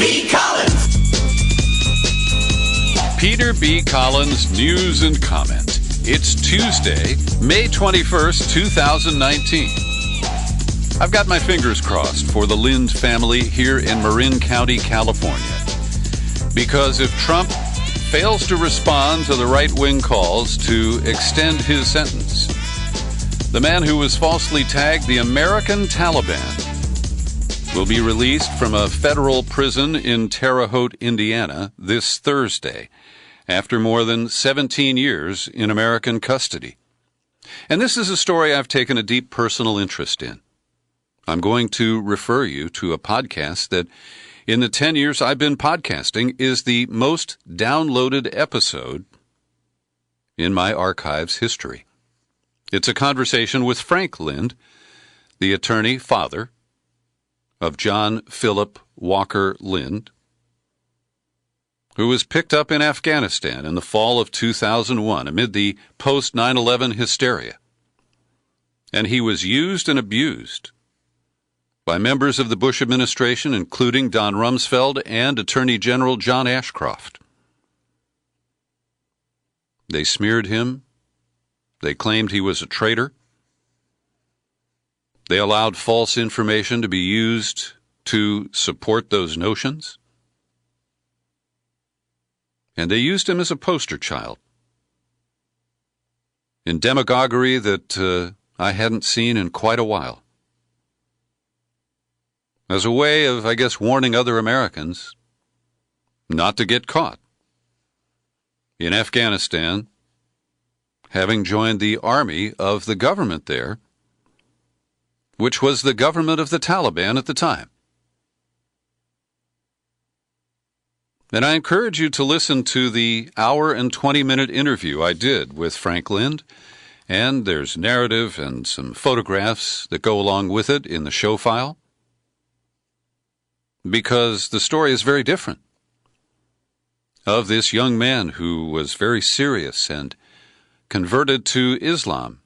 B. Collins. Peter B. Collins News and Comment. It's Tuesday, May 21st, 2019. I've got my fingers crossed for the Lindh family here in Marin County, California. Because if Trump fails to respond to the right-wing calls to extend his sentence, the man who was falsely tagged the American Taliban will be released from a federal prison in Terre Haute, Indiana, this Thursday, after more than 17 years in American custody. And this is a story I've taken a deep personal interest in. I'm going to refer you to a podcast that, in the 10 years I've been podcasting, is the most downloaded episode in my archives history. It's a conversation with Frank Lindh, the attorney father of John Philip Walker Lindh, who was picked up in Afghanistan in the fall of 2001 amid the post-9/11 hysteria. And he was used and abused by members of the Bush administration, including Don Rumsfeld and Attorney General John Ashcroft. They smeared him. They claimed he was a traitor. They allowed false information to be used to support those notions. And they used him as a poster child in demagoguery that I hadn't seen in quite a while. As a way of, I guess, warning other Americans not to get caught in Afghanistan, having joined the army of the government there, which was the government of the Taliban at the time. And I encourage you to listen to the hour and 20-minute interview I did with Frank Lindh, and there's narrative and some photographs that go along with it in the show file, because the story is very different of this young man who was very serious and converted to Islam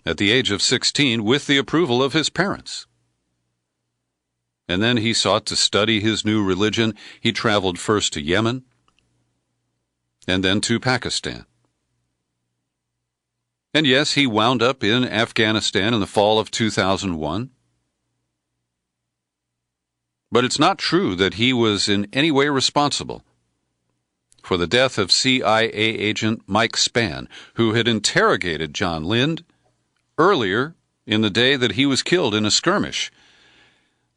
at the age of 16 with the approval of his parents. And then he sought to study his new religion. He traveled first to Yemen and then to Pakistan. And yes, he wound up in Afghanistan in the fall of 2001. But it's not true that he was in any way responsible for the death of CIA agent Mike Spann, who had interrogated John Lindh earlier in the day that he was killed in a skirmish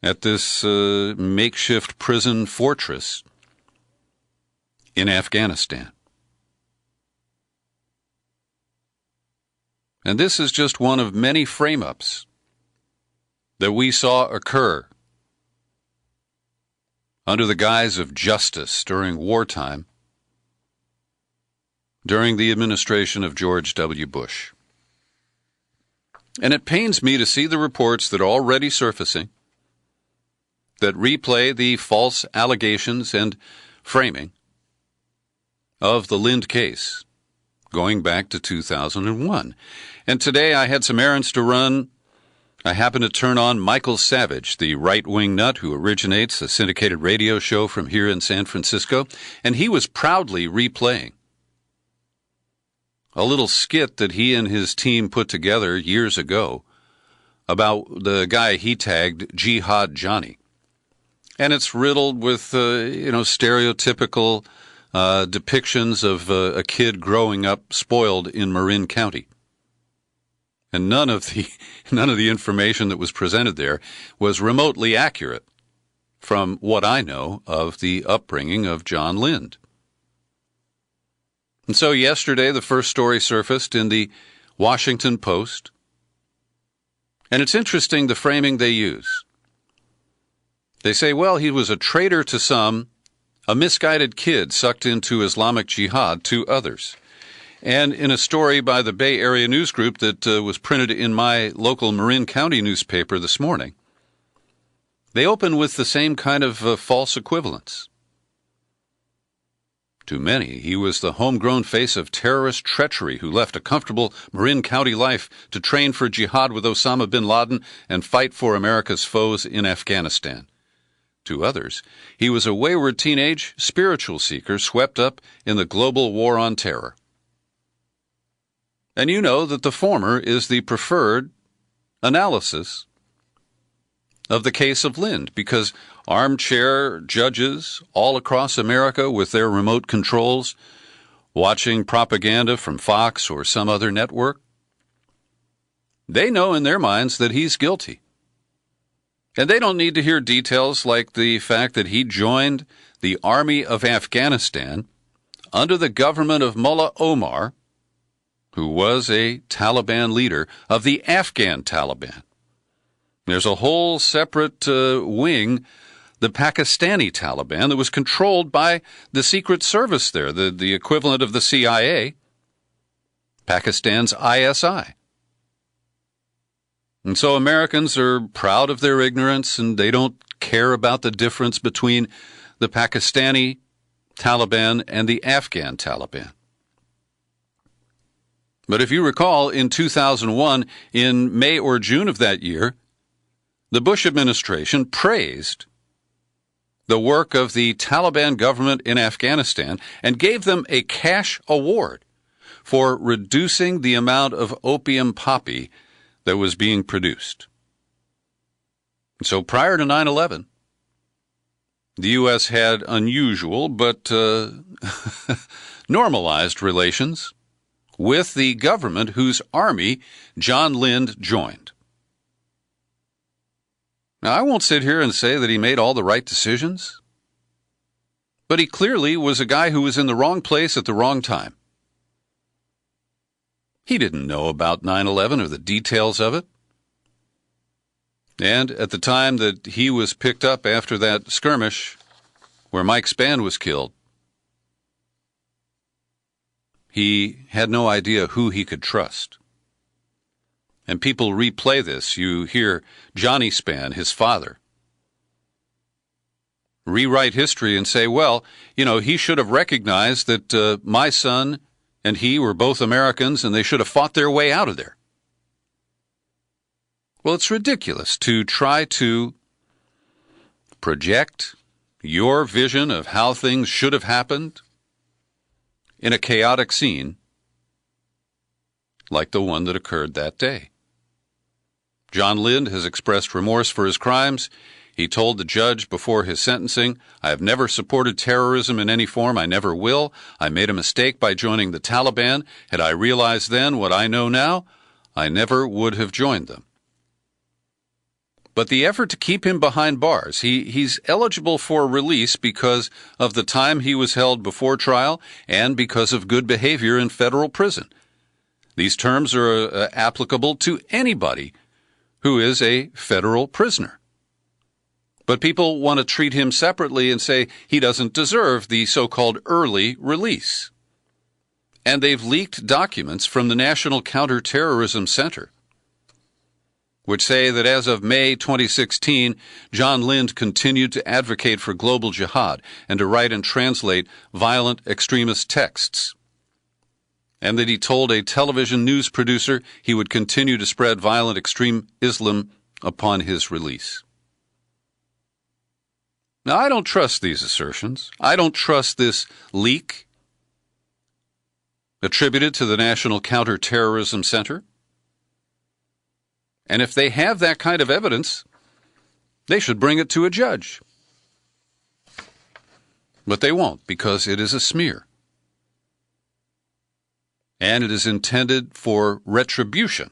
at this makeshift prison fortress in Afghanistan. And this is just one of many frame-ups that we saw occur under the guise of justice during wartime, during the administration of George W. Bush. And it pains me to see the reports that are already surfacing that replay the false allegations and framing of the Lindh case going back to 2001. And today I had some errands to run. I happened to turn on Michael Savage, the right-wing nut who originates a syndicated radio show from here in San Francisco, and he was proudly replaying a little skit that he and his team put together years ago about the guy he tagged Jihad Johnny. And it's riddled with, stereotypical depictions of a kid growing up spoiled in Marin County. And none of the information that was presented there was remotely accurate from what I know of the upbringing of John Lindh. And so yesterday, the first story surfaced in the Washington Post. And it's interesting the framing they use. They say, well, he was a traitor to some, a misguided kid sucked into Islamic Jihad to others. And in a story by the Bay Area News Group that was printed in my local Marin County newspaper this morning, they open with the same kind of false equivalence. To many, he was the homegrown face of terrorist treachery who left a comfortable Marin County life to train for jihad with Osama bin Laden and fight for America's foes in Afghanistan. To others, he was a wayward teenage spiritual seeker swept up in the global war on terror. And you know that the former is the preferred analysis of the case of Lindh, because armchair judges all across America with their remote controls, watching propaganda from Fox or some other network, they know in their minds that he's guilty. And they don't need to hear details like the fact that he joined the army of Afghanistan under the government of Mullah Omar, who was a Taliban leader of the Afghan Taliban. There's a whole separate wing, the Pakistani Taliban, that was controlled by the Secret Service there, the equivalent of the CIA, Pakistan's ISI. And so Americans are proud of their ignorance, and they don't care about the difference between the Pakistani Taliban and the Afghan Taliban. But if you recall, in 2001, in May or June of that year, the Bush administration praised the work of the Taliban government in Afghanistan and gave them a cash award for reducing the amount of opium poppy that was being produced. So prior to 9/11, the U.S. had unusual but normalized relations with the government whose army John Lindh joined. Now, I won't sit here and say that he made all the right decisions, but he clearly was a guy who was in the wrong place at the wrong time. He didn't know about 9/11 or the details of it. And at the time that he was picked up after that skirmish where Mike Spann was killed, he had no idea who he could trust. And people replay this. You hear Johnny Spann, his father, rewrite history and say, well, he should have recognized that my son and he were both Americans and they should have fought their way out of there. Well, it's ridiculous to try to project your vision of how things should have happened in a chaotic scene like the one that occurred that day. John Lindh has expressed remorse for his crimes. He told the judge before his sentencing, I have never supported terrorism in any form. I never will. I made a mistake by joining the Taliban. Had I realized then what I know now, I never would have joined them. But the effort to keep him behind bars, he's eligible for release because of the time he was held before trial and because of good behavior in federal prison. These terms are applicable to anybody who is a federal prisoner. But people want to treat him separately and say he doesn't deserve the so-called early release. And they've leaked documents from the National Counterterrorism Center, which say that as of May 2016, John Lindh continued to advocate for global jihad and to write and translate violent extremist texts, and that he told a television news producer he would continue to spread violent extreme Islam upon his release. Now, I don't trust these assertions. I don't trust this leak attributed to the National Counterterrorism Center. And if they have that kind of evidence, they should bring it to a judge. But they won't, because it is a smear. And it is intended for retribution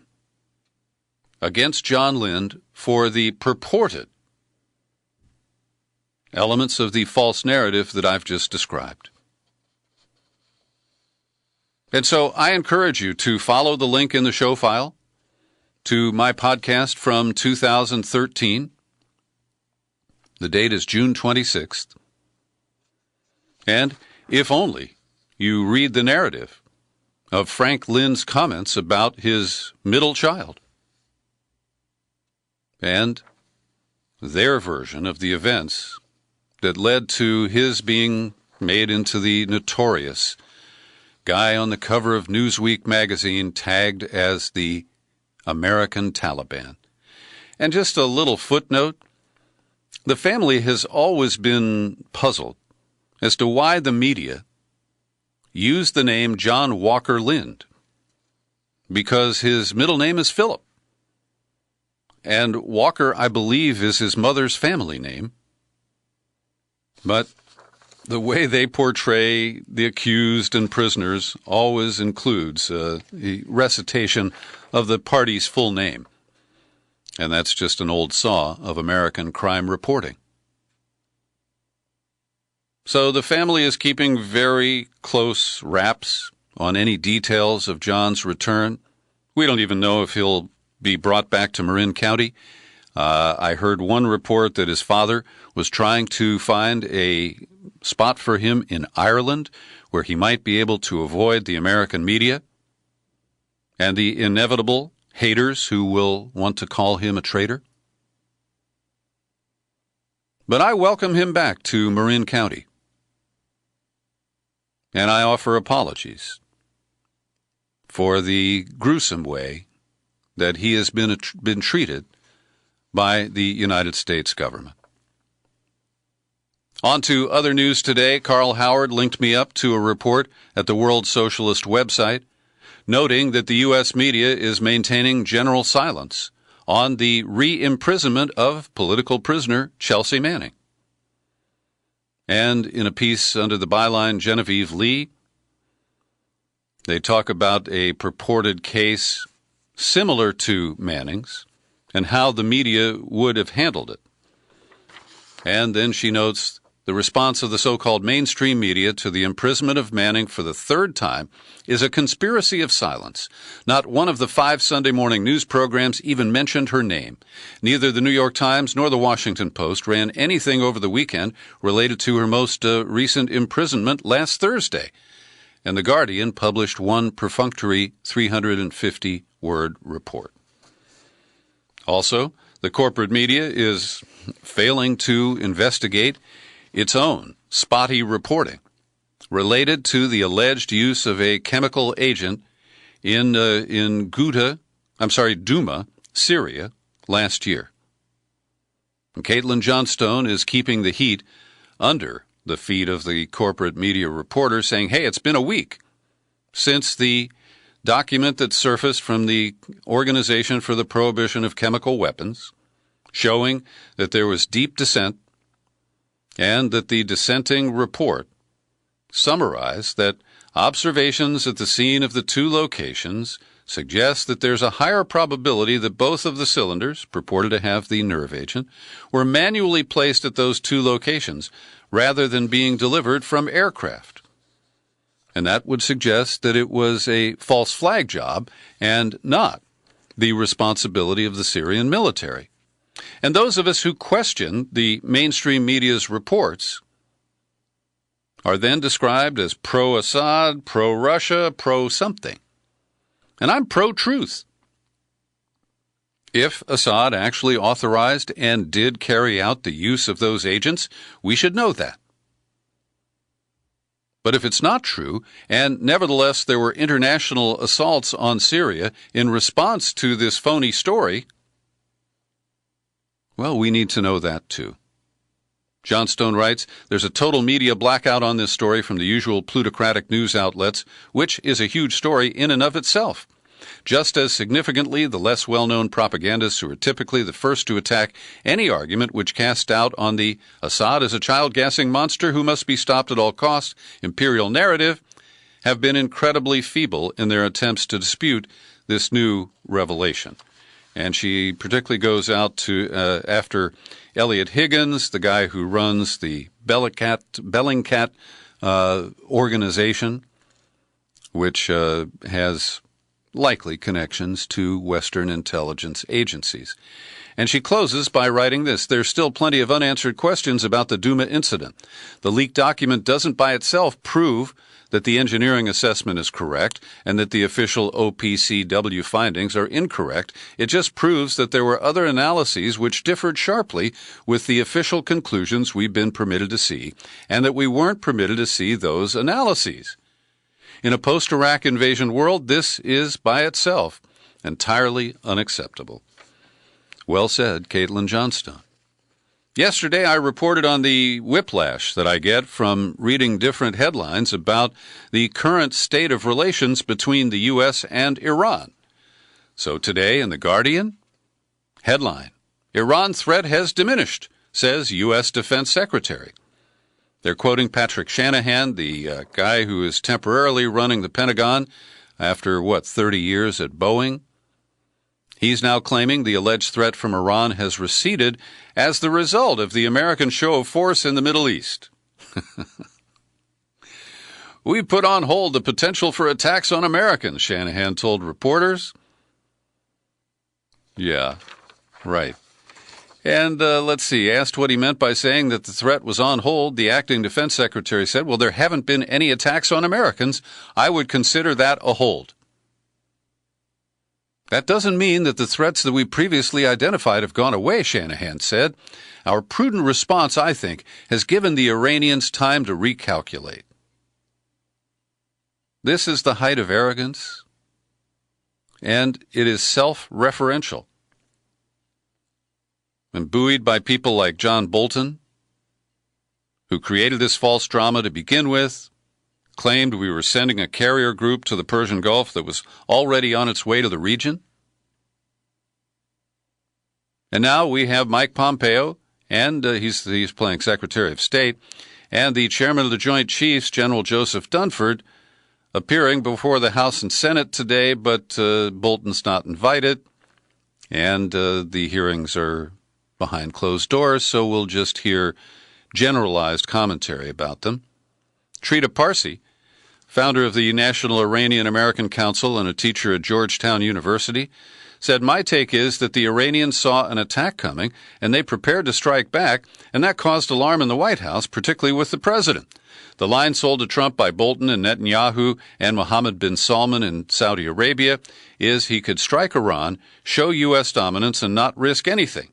against John Lindh for the purported elements of the false narrative that I've just described. And so I encourage you to follow the link in the show file to my podcast from 2013. The date is June 26th. And if only you read the narrative of Frank Lindh's comments about his middle child and their version of the events that led to his being made into the notorious guy on the cover of Newsweek magazine tagged as the American Taliban. And just a little footnote, The family has always been puzzled as to why the media used the name John Walker Lindh, because his middle name is Philip. And Walker, I believe, is his mother's family name. But the way they portray the accused and prisoners always includes the recitation of the party's full name. And that's just an old saw of American crime reporting. So the family is keeping very close wraps on any details of John's return. We don't even know if he'll be brought back to Marin County. I heard one report that his father was trying to find a spot for him in Ireland where he might be able to avoid the American media and the inevitable haters who will want to call him a traitor. But I welcome him back to Marin County. And I offer apologies for the gruesome way that he has been treated by the United States government. On to other news today. Carl Howard linked me up to a report at the World Socialist website, noting that the U.S. media is maintaining general silence on the re-imprisonment of political prisoner Chelsea Manning. And in a piece under the byline Genevieve Lee, they talk about a purported case similar to Manning's and how the media would have handled it. And then she notes the response of the so-called mainstream media to the imprisonment of Manning for the third time is a conspiracy of silence. Not one of the 5 Sunday morning news programs even mentioned her name. Neither the New York Times nor the Washington Post ran anything over the weekend related to her most recent imprisonment last Thursday. And The Guardian published one perfunctory 350-word report. Also, the corporate media is failing to investigate its own spotty reporting related to the alleged use of a chemical agent in Douma, Syria, last year. And Caitlin Johnstone is keeping the heat under the feet of the corporate media reporter, saying, hey, it's been a week since the document that surfaced from the Organization for the Prohibition of Chemical Weapons, showing that there was deep dissent and that the dissenting report summarized that observations at the scene of the 2 locations suggest that there's a higher probability that both of the cylinders, purported to have the nerve agent, were manually placed at those 2 locations rather than being delivered from aircraft. And that would suggest that it was a false flag job and not the responsibility of the Syrian military. And those of us who question the mainstream media's reports are then described as pro-Assad, pro-Russia, pro-something. And I'm pro-truth. If Assad actually authorized and did carry out the use of those agents, we should know that. But if it's not true, and nevertheless there were international assaults on Syria in response to this phony story, well, we need to know that too. Johnstone writes, there's a total media blackout on this story from the usual plutocratic news outlets, which is a huge story in and of itself. Just as significantly, the less well-known propagandists who are typically the first to attack any argument which casts doubt on the Assad as a child-gassing monster who must be stopped at all costs imperial narrative have been incredibly feeble in their attempts to dispute this new revelation. And she particularly goes out to after Elliot Higgins, the guy who runs the Bellingcat organization, which has likely connections to Western intelligence agencies. And she closes by writing this, there's still plenty of unanswered questions about the Douma incident. The leaked document doesn't by itself prove that the engineering assessment is correct and that the official OPCW findings are incorrect. It just proves that there were other analyses which differed sharply with the official conclusions we've been permitted to see, and that we weren't permitted to see those analyses. In a post-Iraq invasion world, this is by itself entirely unacceptable. Well said, Caitlin Johnstone. Yesterday, I reported on the whiplash that I get from reading different headlines about the current state of relations between the U.S. and Iran. So today in The Guardian, headline, Iran threat has diminished, says U.S. Defense Secretary. They're quoting Patrick Shanahan, the guy who is temporarily running the Pentagon after, 30 years at Boeing. He's now claiming the alleged threat from Iran has receded as the result of the American show of force in the Middle East. We put on hold the potential for attacks on Americans, Shanahan told reporters. Yeah, right. And let's see, asked what he meant by saying that the threat was on hold, the acting defense secretary said, well, there haven't been any attacks on Americans. I would consider that a hold. That doesn't mean that the threats that we previously identified have gone away, Shanahan said. Our prudent response, I think, has given the Iranians time to recalculate. This is the height of arrogance, and it is self-referential. And buoyed by people like John Bolton, who created this false drama to begin with, claimed we were sending a carrier group to the Persian Gulf that was already on its way to the region. And now we have Mike Pompeo, and he's playing Secretary of State, and the chairman of the Joint Chiefs, General Joseph Dunford, appearing before the House and Senate today, but Bolton's not invited, and the hearings are behind closed doors, so we'll just hear generalized commentary about them. Trita Parsi, founder of the National Iranian American Council and a teacher at Georgetown University, said, my take is that the Iranians saw an attack coming and they prepared to strike back, and that caused alarm in the White House, particularly with the president. The line sold to Trump by Bolton and Netanyahu and Mohammed bin Salman in Saudi Arabia is he could strike Iran, show U.S. dominance, and not risk anything.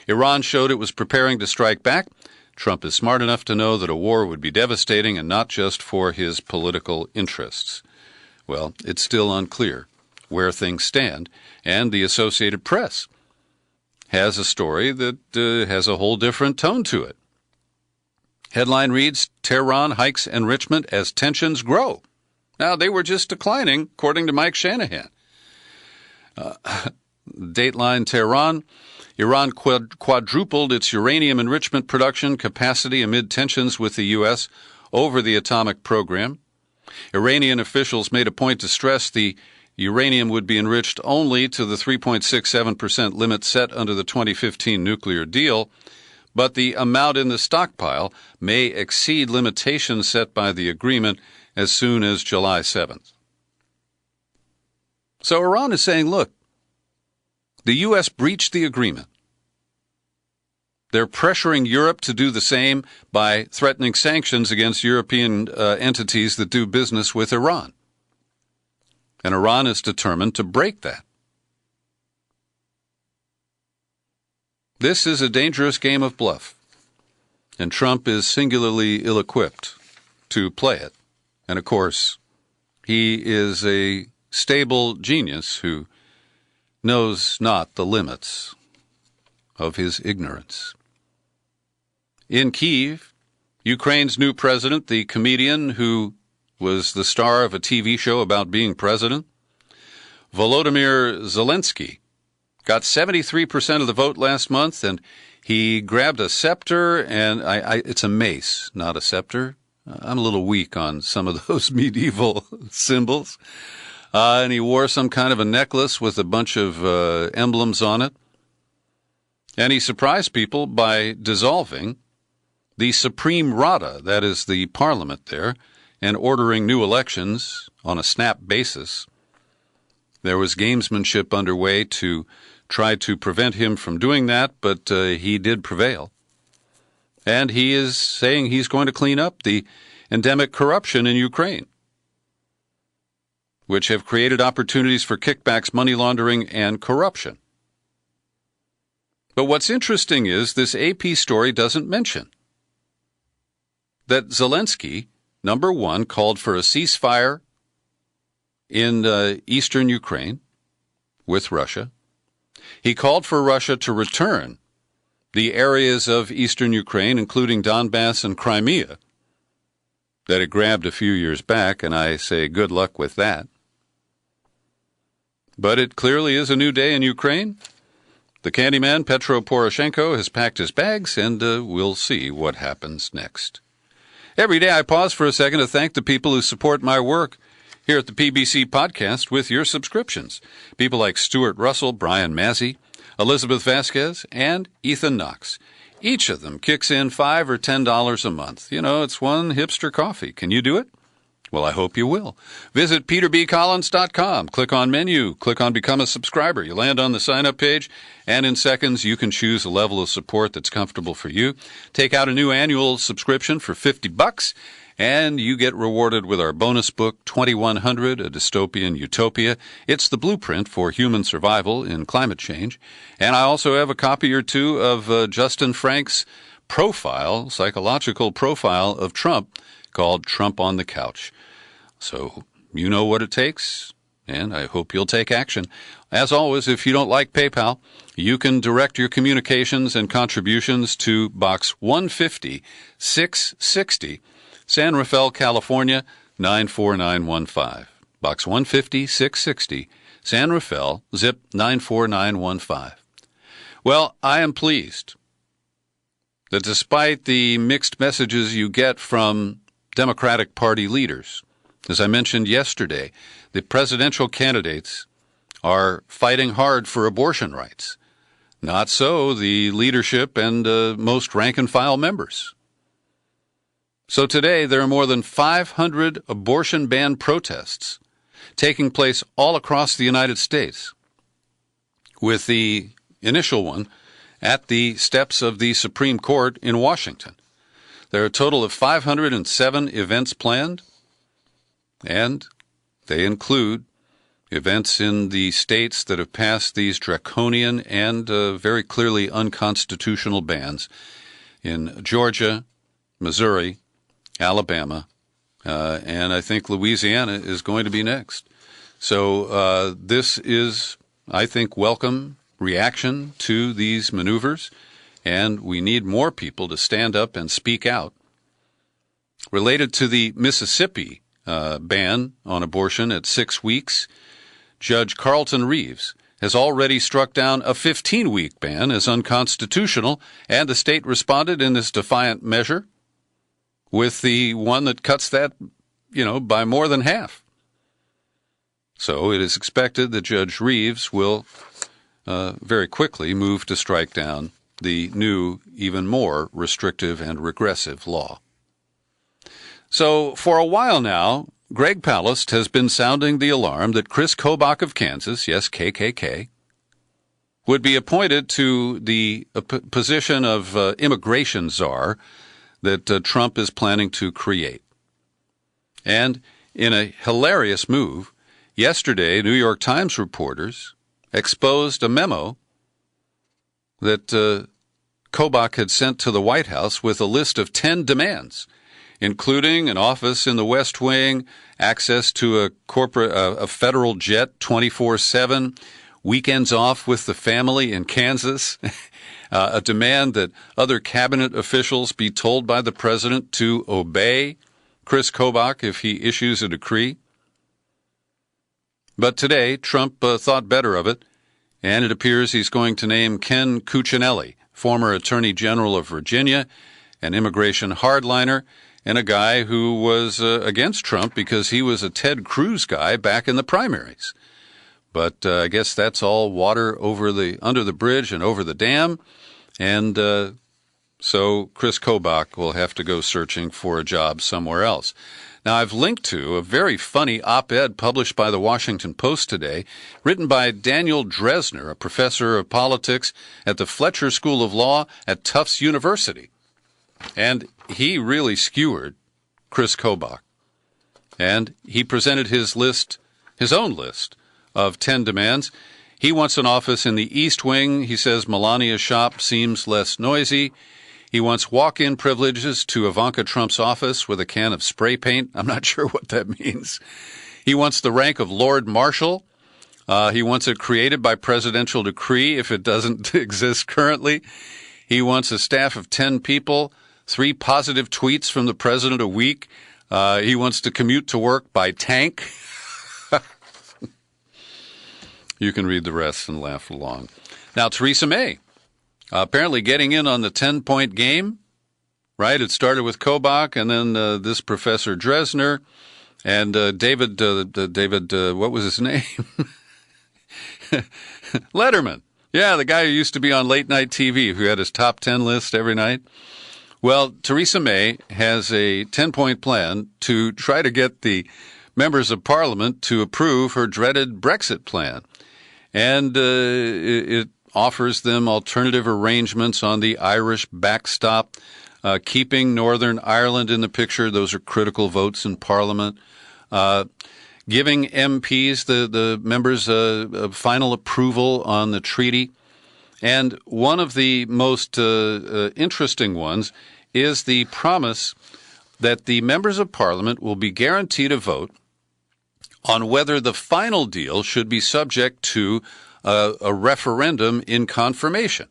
Iran showed it was preparing to strike back. Trump is smart enough to know that a war would be devastating and not just for his political interests. Well, it's still unclear where things stand, and the Associated Press has a story that has a whole different tone to it. Headline reads, Tehran hikes enrichment as tensions grow. Now, they were just declining, according to Mike Shanahan. Dateline Tehran, Iran quadrupled its uranium enrichment production capacity amid tensions with the U.S. over the atomic program. Iranian officials made a point to stress the uranium would be enriched only to the 3.67% limit set under the 2015 nuclear deal, but the amount in the stockpile may exceed limitations set by the agreement as soon as July 7th. So Iran is saying, look, the U.S. breached the agreement. They're pressuring Europe to do the same by threatening sanctions against European entities that do business with Iran. And Iran is determined to break that. This is a dangerous game of bluff, and Trump is singularly ill-equipped to play it. And, of course, he is a stable genius who knows not the limits of his ignorance. In Kyiv, Ukraine's new president, the comedian who was the star of a TV show about being president, Volodymyr Zelensky, got 73% of the vote last month, and he grabbed a scepter, and it's a mace, not a scepter. I'm a little weak on some of those medieval symbols. And he wore some kind of a necklace with a bunch of emblems on it. And he surprised people by dissolving the Supreme Rada, that is the parliament there, and ordering new elections on a snap basis. There was gamesmanship underway to try to prevent him from doing that, but he did prevail. And he is saying he's going to clean up the endemic corruption in Ukraine, which have created opportunities for kickbacks, money laundering, and corruption. But what's interesting is this AP story doesn't mention that Zelensky, number one, called for a ceasefire in eastern Ukraine with Russia. He called for Russia to return the areas of eastern Ukraine, including Donbass and Crimea, that it grabbed a few years back, and I say good luck with that. But it clearly is a new day in Ukraine. The Candyman, Petro Poroshenko, has packed his bags, and we'll see what happens next. Every day I pause for a second to thank the people who support my work here at the PBC podcast with your subscriptions. People like Stuart Russell, Brian Mazzy, Elizabeth Vasquez, and Ethan Knox. Each of them kicks in $5 or $10 a month. You know, it's one hipster coffee. Can you do it? Well, I hope you will. Visit peterbcollins.com. Click on menu. Click on Become a Subscriber. You land on the sign-up page, and in seconds you can choose a level of support that's comfortable for you. Take out a new annual subscription for $50, and you get rewarded with our bonus book, 2100, A Dystopian Utopia. It's the blueprint for human survival in climate change. And I also have a copy or two of Justin Frank's profile, psychological profile of Trump, called Trump on the Couch. So you know what it takes, and I hope you'll take action. As always, if you don't like PayPal, you can direct your communications and contributions to Box 150, 660, San Rafael, California, 94915. Box 150, 660, San Rafael, zip 94915. Well, I am pleased that despite the mixed messages you get from Democratic Party leaders, as I mentioned yesterday, the presidential candidates are fighting hard for abortion rights. Not so the leadership and most rank-and-file members. So today there are more than 500 abortion ban protests taking place all across the United States, with the initial one at the steps of the Supreme Court in Washington. There are a total of 507 events planned, and they include events in the states that have passed these draconian and very clearly unconstitutional bans in Georgia, Missouri, Alabama, and I think Louisiana is going to be next. So this is, I think, welcome reaction to these maneuvers, and we need more people to stand up and speak out. Related to the Mississippi ban on abortion at 6 weeks, Judge Carlton Reeves has already struck down a 15-week ban as unconstitutional, and the state responded in this defiant measure with the one that cuts that, by more than half. So it is expected that Judge Reeves will very quickly move to strike down the new, even more restrictive and regressive law. So for a while now, Greg Palast has been sounding the alarm that Chris Kobach of Kansas, yes, KKK, would be appointed to the position of immigration czar that Trump is planning to create. And in a hilarious move, yesterday, New York Times reporters exposed a memo that Kobach had sent to the White House with a list of 10 demands, including an office in the West Wing, access to a federal jet 24/7, weekends off with the family in Kansas, a demand that other cabinet officials be told by the president to obey Chris Kobach if he issues a decree. But today, Trump thought better of it, and it appears he's going to name Ken Cuccinelli, former Attorney General of Virginia, an immigration hardliner, and a guy who was against Trump because he was a Ted Cruz guy back in the primaries. But I guess that's all water under the bridge and over the dam, and so Chris Kobach will have to go searching for a job somewhere else. Now, I've linked to a very funny op-ed published by the Washington Post today, written by Daniel Dresner, a professor of politics at the Fletcher School of Law at Tufts University. And he really skewered Chris Kobach. And he presented his own list of 10 demands. He wants an office in the East Wing. He says Melania's shop seems less noisy. He wants walk-in privileges to Ivanka Trump's office with a can of spray paint. I'm not sure what that means. He wants the rank of Lord Marshal. He wants it created by presidential decree if it doesn't exist currently. He wants a staff of 10 people, 3 positive tweets from the president a week. He wants to commute to work by tank. You can read the rest and laugh along. Now, Theresa May, apparently getting in on the 10-point game, right? It started with Kobach and then this Professor Dresner and David, what was his name? Letterman. Yeah, the guy who used to be on late night TV, who had his top 10 list every night. Well, Theresa May has a 10-point plan to try to get the members of Parliament to approve her dreaded Brexit plan. And it offers them alternative arrangements on the Irish backstop, keeping Northern Ireland in the picture. Those are critical votes in Parliament. Giving MPs, the members, final approval on the treaty. And one of the most interesting ones is the promise that the members of Parliament will be guaranteed a vote on whether the final deal should be subject to a referendum in confirmation.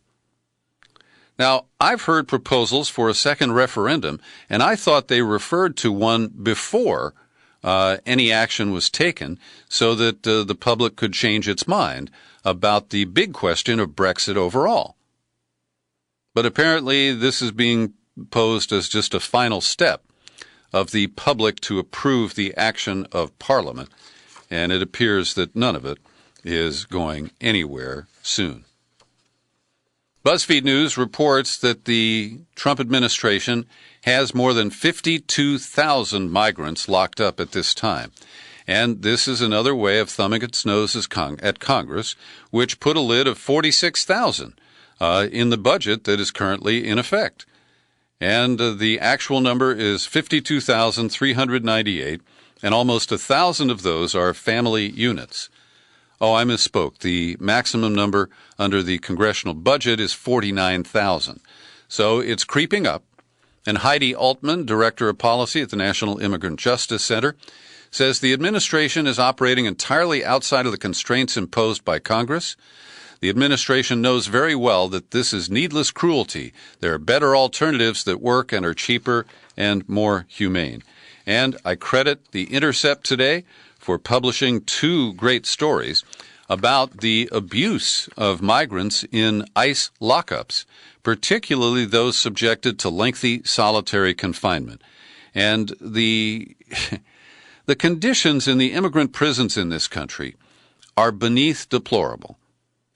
Now, I've heard proposals for a second referendum, and I thought they referred to one before any action was taken so that the public could change its mind about the big question of Brexit overall. But apparently this is being posed as just a final step of the public to approve the action of Parliament, and it appears that none of it is going anywhere soon. BuzzFeed News reports that the Trump administration has more than 52,000 migrants locked up at this time. And this is another way of thumbing its nose at Congress, which put a lid of 46,000 in the budget that is currently in effect. And the actual number is 52,398, and almost 1,000 of those are family units. Oh, I misspoke. The maximum number under the congressional budget is 49,000. So it's creeping up. And Heidi Altman, Director of Policy at the National Immigrant Justice Center, says the administration is operating entirely outside of the constraints imposed by Congress. The administration knows very well that this is needless cruelty. There are better alternatives that work and are cheaper and more humane. And I credit The Intercept today for publishing 2 great stories about the abuse of migrants in ICE lockups, particularly those subjected to lengthy solitary confinement. And the conditions in the immigrant prisons in this country are beneath deplorable.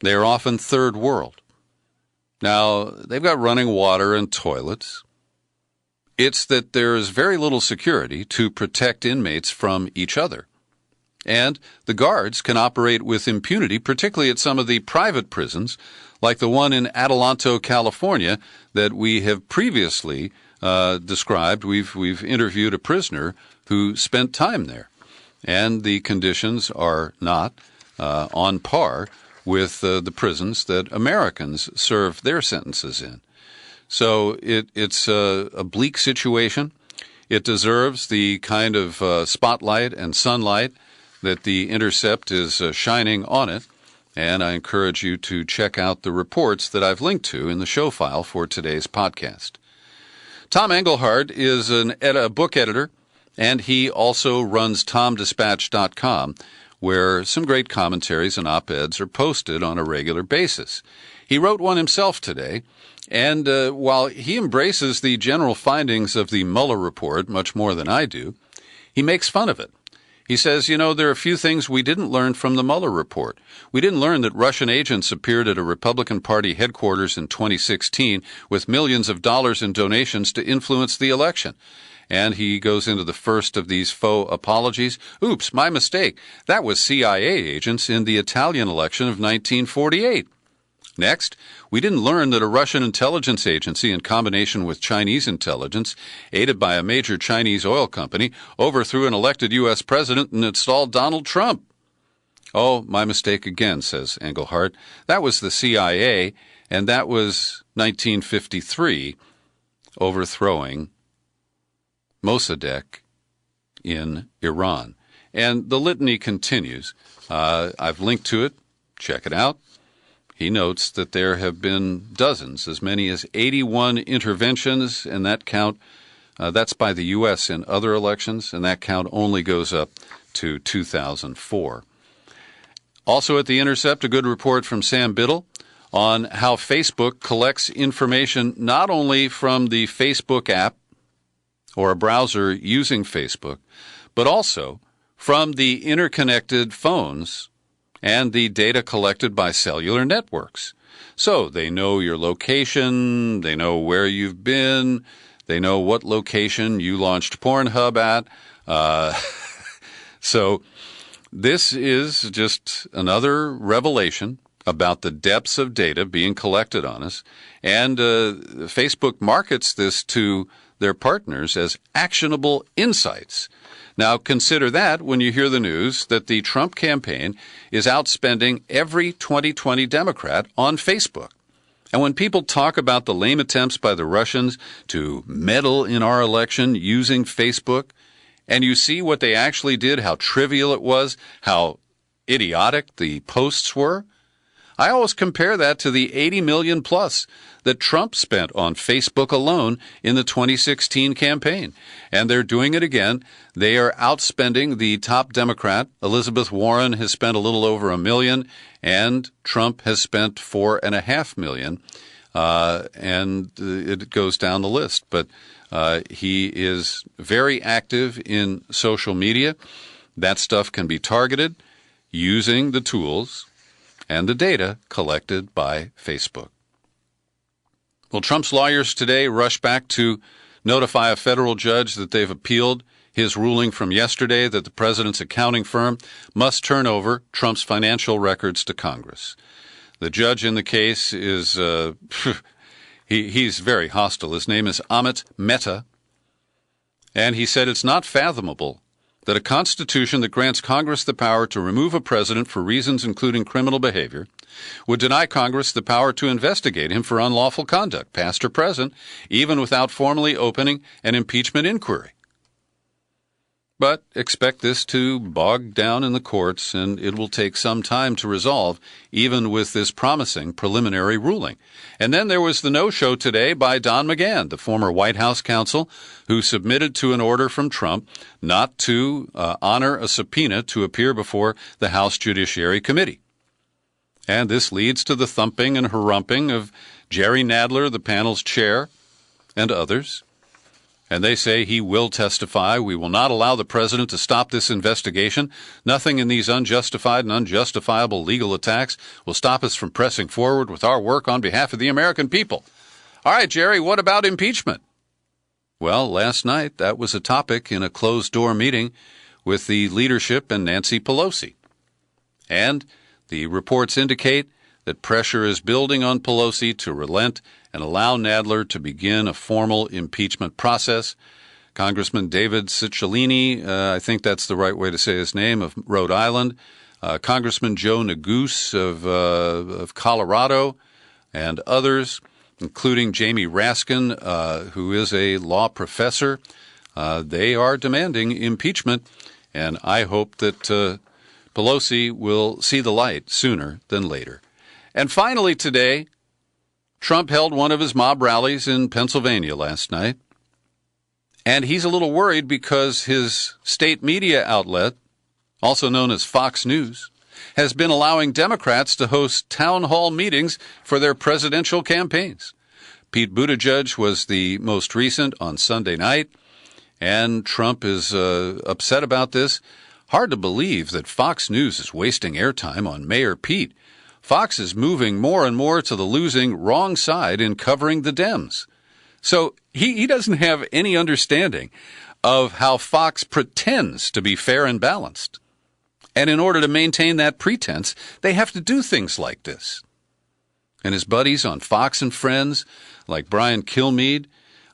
They are often third world. Now, they've got running water and toilets. It's that there is very little security to protect inmates from each other. And the guards can operate with impunity, particularly at some of the private prisons, like the one in Adelanto, California, that we have previously described. We've interviewed a prisoner who spent time there, and the conditions are not on par with the prisons that Americans serve their sentences in. So it's a bleak situation. It deserves the kind of spotlight and sunlight that The Intercept is shining on it, and I encourage you to check out the reports that I've linked to in the show file for today's podcast. Tom Engelhardt is a book editor, and he also runs TomDispatch.com, where some great commentaries and op-eds are posted on a regular basis. He wrote one himself today, and while he embraces the general findings of the Mueller report much more than I do, he makes fun of it. He says, there are a few things we didn't learn from the Mueller report. We didn't learn that Russian agents appeared at a Republican Party headquarters in 2016 with millions of dollars in donations to influence the election. And he goes into the first of these faux apologies. Oops, my mistake. That was CIA agents in the Italian election of 1948. Next, we didn't learn that a Russian intelligence agency in combination with Chinese intelligence, aided by a major Chinese oil company, overthrew an elected U.S. president and installed Donald Trump. Oh, my mistake again, says Engelhardt. That was the CIA, and that was 1953, overthrowing Mossadegh in Iran. And the litany continues. I've linked to it. Check it out. he notes that there have been dozens, as many as 81 interventions, and that count, that's by the U.S. in other elections, and that count only goes up to 2004. Also at The Intercept, a good report from Sam Biddle on how Facebook collects information not only from the Facebook app or a browser using Facebook, but also from the interconnected phones and the data collected by cellular networks. So they know your location, they know where you've been, they know what location you launched Pornhub at. So this is just another revelation about the depths of data being collected on us. And Facebook markets this to their partners as actionable insights. Now, consider that when you hear the news that the Trump campaign is outspending every 2020 Democrat on Facebook. And when people talk about the lame attempts by the Russians to meddle in our election using Facebook, and you see what they actually did, how trivial it was, how idiotic the posts were, I always compare that to the 80 million plus that Trump spent on Facebook alone in the 2016 campaign. And they're doing it again. They are outspending the top Democrat. Elizabeth Warren has spent a little over $1 million, and Trump has spent $4.5 million. And it goes down the list. But he is very active in social media. That stuff can be targeted using the tools and the data collected by Facebook. Well, Trump's lawyers today rushed back to notify a federal judge that they've appealed his ruling from yesterday that the president's accounting firm must turn over Trump's financial records to Congress. The judge in the case is, he's very hostile. His name is Amit Mehta, and he said it's not fathomable that a constitution that grants Congress the power to remove a president for reasons including criminal behavior would deny Congress the power to investigate him for unlawful conduct, past or present, even without formally opening an impeachment inquiry. But expect this to bog down in the courts, and it will take some time to resolve, even with this promising preliminary ruling. And then there was the no-show today by Don McGahn, the former White House counsel, who submitted to an order from Trump not to honor a subpoena to appear before the House Judiciary Committee. And this leads to the thumping and harumping of Jerry Nadler, the panel's chair, and others. And they say he will testify. We will not allow the president to stop this investigation. Nothing in these unjustified and unjustifiable legal attacks will stop us from pressing forward with our work on behalf of the American people. All right, Jerry, what about impeachment? Well, last night that was a topic in a closed-door meeting with the leadership and Nancy Pelosi. And the reports indicate that pressure is building on Pelosi to relent and allow Nadler to begin a formal impeachment process. Congressman David Cicilline, I think that's the right way to say his name, of Rhode Island, Congressman Joe Neguse of Colorado, and others, including Jamie Raskin, who is a law professor. They are demanding impeachment, and I hope that Pelosi will see the light sooner than later. And finally today, Trump held one of his mob rallies in Pennsylvania last night, and he's a little worried because his state media outlet, also known as Fox News, has been allowing Democrats to host town hall meetings for their presidential campaigns. Pete Buttigieg was the most recent on Sunday night, and Trump is upset about this. Hard to believe that Fox News is wasting airtime on Mayor Pete. Fox is moving more and more to the losing wrong side in covering the Dems. So he doesn't have any understanding of how Fox pretends to be fair and balanced. And in order to maintain that pretense, they have to do things like this. And his buddies on Fox and Friends, like Brian Kilmeade,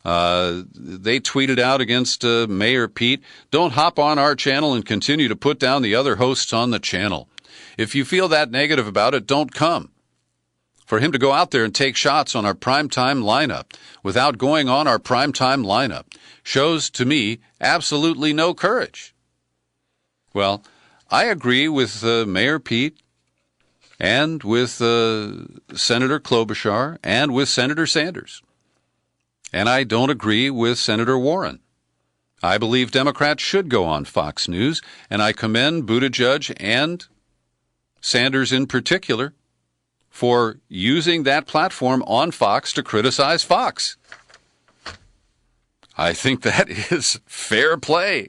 they tweeted out against Mayor Pete, "Don't hop on our channel and continue to put down the other hosts on the channel. If you feel that negative about it, don't come." For him to go out there and take shots on our primetime lineup without going on our primetime lineup shows to me absolutely no courage. Well, I agree with Mayor Pete. and with Senator Klobuchar, and with Senator Sanders. And I don't agree with Senator Warren. I believe Democrats should go on Fox News, and I commend Buttigieg and Sanders in particular for using that platform on Fox to criticize Fox. I think that is fair play.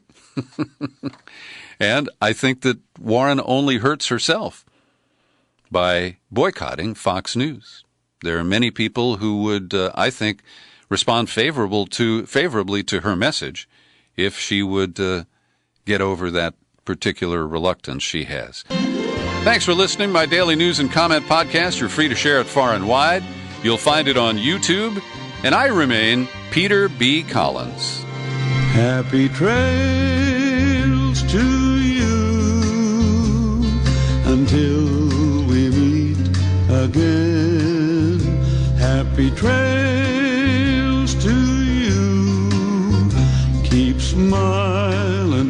And I think that Warren only hurts herself by boycotting Fox News. There are many people who would, I think, respond favorably to her message if she would get over that particular reluctance she has. Thanks for listening to my daily news and comment podcast. You're free to share it far and wide. You'll find it on YouTube. And I remain Peter B. Collins. Happy trails to you until we meet again. Happy trails to you. Keep smiling